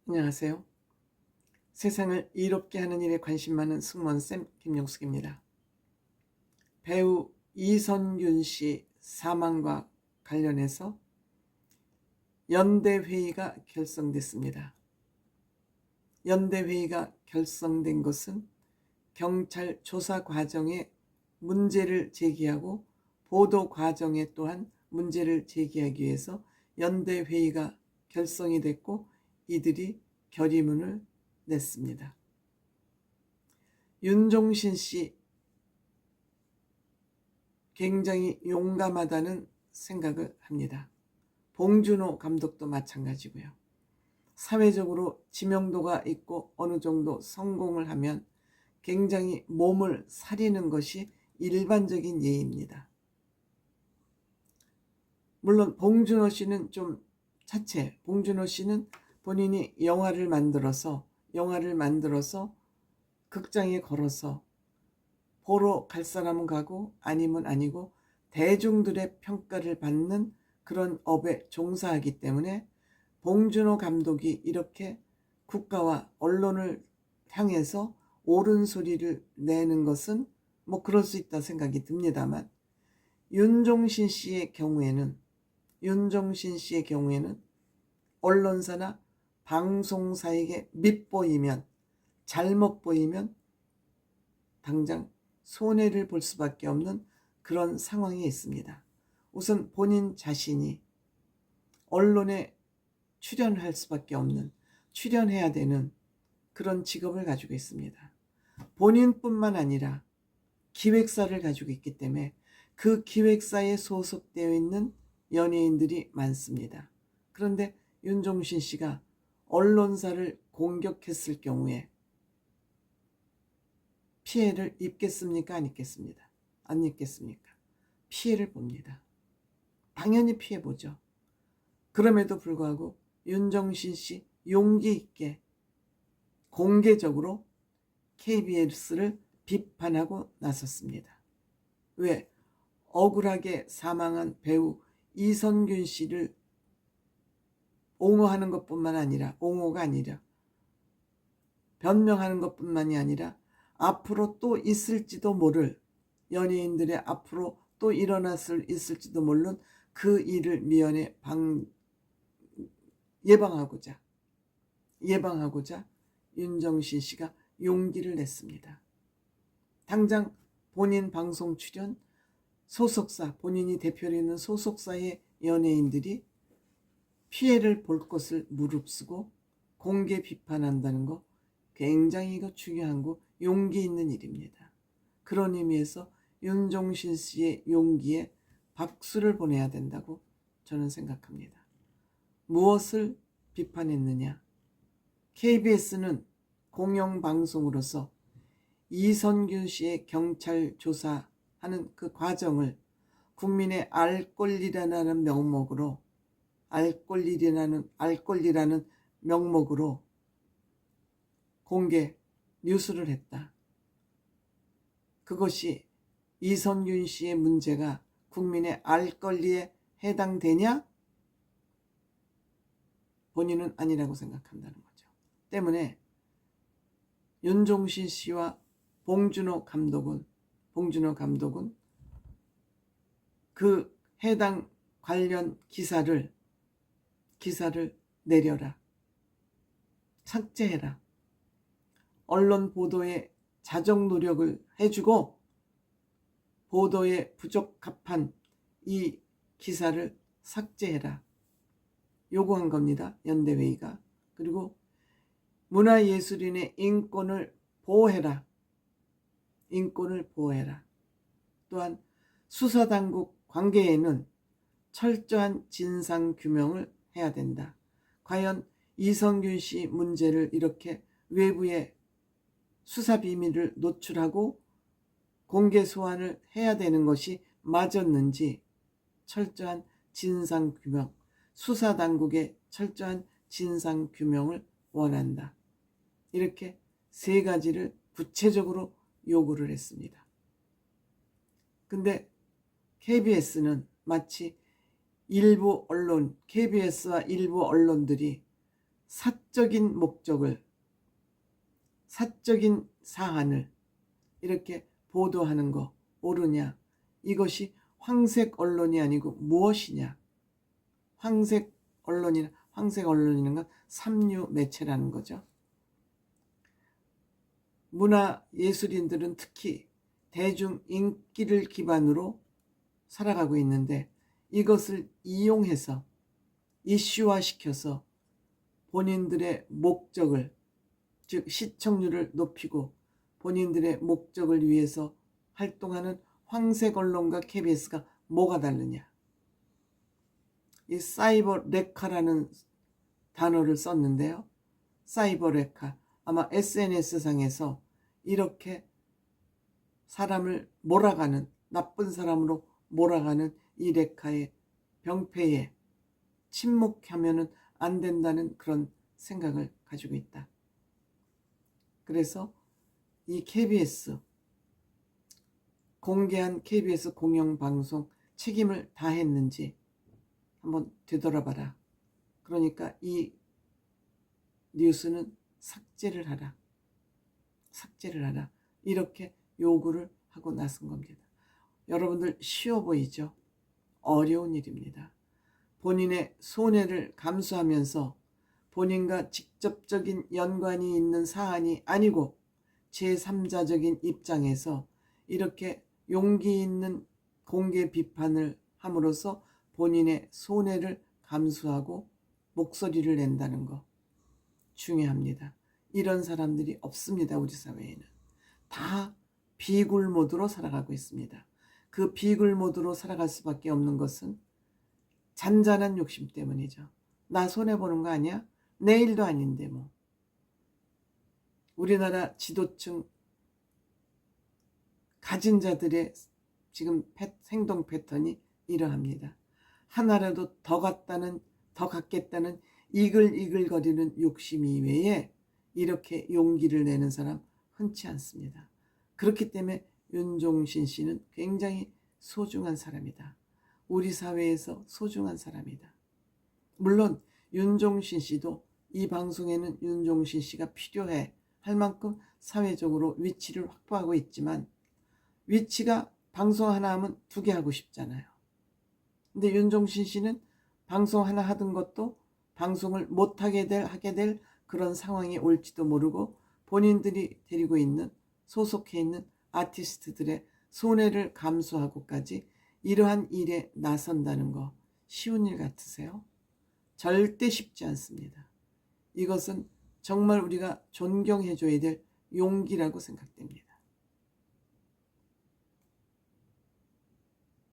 안녕하세요. 세상을 이롭게 하는 일에 관심 많은 승무원쌤 김용숙입니다. 배우 이선균 씨 사망과 관련해서 연대회의가 결성됐습니다. 연대회의가 결성된 것은 경찰 조사 과정에 문제를 제기하고 보도 과정에 또한 문제를 제기하기 위해서 연대회의가 결성이 됐고 이들이 결의문을 냈습니다. 윤종신 씨 굉장히 용감하다는 생각을 합니다. 봉준호 감독도 마찬가지고요. 사회적으로 지명도가 있고 어느 정도 성공을 하면 굉장히 몸을 사리는 것이 일반적인 예입니다. 물론 봉준호 씨는 좀 자체, 봉준호 씨는 본인이 영화를 만들어서 극장에 걸어서 보러 갈 사람은 가고 아니면 아니고 대중들의 평가를 받는 그런 업에 종사하기 때문에 봉준호 감독이 이렇게 국가와 언론을 향해서 옳은 소리를 내는 것은 뭐 그럴 수 있다 생각이 듭니다만 윤종신 씨의 경우에는 언론사나 방송사에게 밉보이면 잘못 보이면 당장 손해를 볼 수밖에 없는 그런 상황이 있습니다. 우선 본인 자신이 언론에 출연할 수밖에 없는, 출연해야 되는 그런 직업을 가지고 있습니다. 본인뿐만 아니라 기획사를 가지고 있기 때문에 그 기획사에 소속되어 있는 연예인들이 많습니다. 그런데 윤종신 씨가 언론사를 공격했을 경우에 피해를 입겠습니까? 안 입겠습니까? 피해를 봅니다. 당연히 피해보죠. 그럼에도 불구하고 윤종신 씨 용기 있게 공개적으로 KBS를 비판하고 나섰습니다. 왜? 억울하게 사망한 배우 이선균 씨를 옹호하는 것뿐만 아니라, 옹호가 아니라 변명하는 것뿐만이 아니라 앞으로 또 있을지도 모를, 연예인들의 앞으로 또 있을지도 모르는 그 일을 미연에 예방하고자 윤종신 씨가 용기를 냈습니다. 당장 본인 방송 출연, 소속사, 본인이 대표로 있는 소속사의 연예인들이 피해를 볼 것을 무릅쓰고 공개 비판한다는 거 굉장히 이거 중요한 거, 용기 있는 일입니다. 그런 의미에서 윤종신 씨의 용기에 박수를 보내야 된다고 저는 생각합니다. 무엇을 비판했느냐? KBS는 공영방송으로서 이선균 씨의 경찰 조사하는 그 과정을 국민의 알 권리라는 명목으로 공개 뉴스를 했다. 그것이 이선균 씨의 문제가 국민의 알 권리에 해당되냐? 본인은 아니라고 생각한다는 거죠. 때문에 윤종신 씨와 봉준호 감독은 그 해당 관련 기사를 내려라. 삭제해라. 언론 보도에 자정 노력을 해주고 보도에 부적합한 이 기사를 삭제해라. 요구한 겁니다. 연대회의가. 그리고 문화예술인의 인권을 보호해라. 또한 수사당국 관계에는 철저한 진상규명을 해야 된다. 과연 이선균 씨 문제를 이렇게 외부에 수사 비밀을 노출하고 공개 소환을 해야 되는 것이 맞았는지 철저한 진상규명, 수사당국의 철저한 진상규명을 원한다. 이렇게 세 가지를 구체적으로 요구를 했습니다. 근데 KBS는 마치 KBS와 일부 언론들이 사적인 목적을, 사적인 사안을 이렇게 보도하는 거 옳으냐? 이것이 황색 언론이 아니고 무엇이냐? 황색 언론이라는 건 삼류 매체라는 거죠. 문화 예술인들은 특히 대중 인기를 기반으로 살아가고 있는데 이것을 이용해서 이슈화시켜서 본인들의 목적을, 즉 시청률을 높이고 본인들의 목적을 위해서 활동하는 황색 언론과 KBS가 뭐가 다르냐? 이 사이버 레카라는 단어를 썼는데요. 사이버 레카, 아마 SNS상에서 이렇게 사람을 몰아가는, 나쁜 사람으로 몰아가는 이 레카의 병폐에 침묵하면은 안 된다는 그런 생각을 가지고 있다. 그래서 이 KBS, 공개한 KBS 공영방송 책임을 다했는지 한번 되돌아봐라. 그러니까 이 뉴스는 삭제를 하라. 이렇게 요구를 하고 나선 겁니다. 여러분들 쉬워 보이죠? 어려운 일입니다. 본인의 손해를 감수하면서 본인과 직접적인 연관이 있는 사안이 아니고 제3자적인 입장에서 이렇게 용기 있는 공개 비판을 함으로써 본인의 손해를 감수하고 목소리를 낸다는 거 중요합니다. 이런 사람들이 없습니다. 우리 사회에는. 다 비굴 모드로 살아가고 있습니다. 그 비굴 모드로 살아갈 수밖에 없는 것은 잔잔한 욕심 때문이죠. 나 손해보는 거 아니야? 내 일도 아닌데 뭐. 우리나라 지도층 가진 자들의 지금 행동 패턴이 이러합니다. 하나라도 더 갖겠다는 이글이글거리는 욕심 이외에 이렇게 용기를 내는 사람 흔치 않습니다. 그렇기 때문에 윤종신 씨는 굉장히 소중한 사람이다. 우리 사회에서 소중한 사람이다. 물론 윤종신 씨도 이 방송에는 윤종신 씨가 필요해 할 만큼 사회적으로 위치를 확보하고 있지만 위치가 방송 하나 하면 2개 하고 싶잖아요. 근데 윤종신 씨는 방송 하나 하던 것도 방송을 못하게 하게 될 그런 상황이 올지도 모르고 본인들이 데리고 있는, 소속해 있는 아티스트들의 손해를 감수하고까지 이러한 일에 나선다는 거 쉬운 일 같으세요? 절대 쉽지 않습니다. 이것은 정말 우리가 존경해줘야 될 용기라고 생각됩니다.